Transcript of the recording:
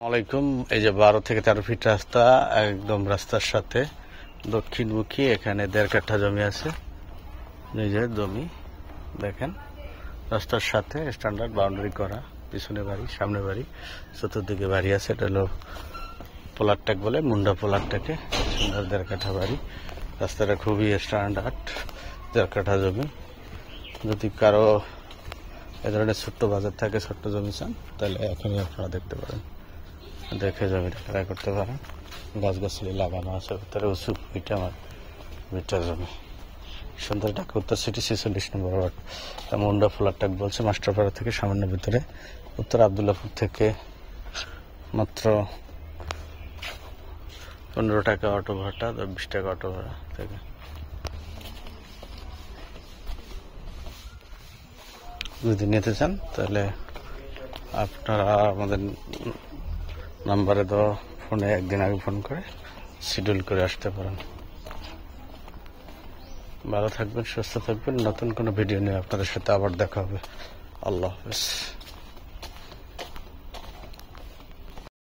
আলাইকুম। এই যে 12 থেকে 13 ফিট রাস্তা, একদম রাস্তার সাথে দক্ষিণমুখী। এখানে 1.5 কাঠা জমি আছে, নিজের জমি। দেখেন, রাস্তার সাথে স্ট্যান্ডার্ড বাউন্ডারি করা, পিছনে বাড়ি, সামনে বাড়ি, চতুর্দিকে বাড়ি আছে। এটা হলো পোলারটাক বলে, মুন্ডা পোলারটাকে। সুন্দর 1.5 কাঠা বাড়ি। রাস্তাটা খুবই স্ট্যান্ডার্ড, 1.5 কাঠা জমি। যদি কারো এ ধরনের ছোট্ট বাজার থাকে, ছোট্ট জমি চান, তাহলে এখনই আপনারা দেখতে পারেন, দেখে জমিটা ক্রয় করতে পারেন। গাছগাছালি লাগানো আছে ভিতরে, উঁচু ভিটা জমি। সুন্দর, ঢাকা উত্তর সিটি 46 নম্বর ওয়ার্ড। মুন্ডা ফ্লাটটাক বলছে, মাস্টারপাড়া থেকে সামান্য ভিতরে। উত্তর আবদুল্লাপুর থেকে মাত্র 15 টাকা অটো ভাড়া, 20 টাকা অটো ভাড়া থেকে। যদি নিতে চান তাহলে আপনারা আমাদের নাম্বারে দেওয়া ফোনে একদিন আগে ফোন করে শিডিউল করে আসতে পারেন। ভালো থাকবেন, সুস্থ থাকবেন। নতুন কোনো ভিডিও নিয়ে আপনাদের সাথে আবার দেখা হবে। আল্লাহ হাফেজ।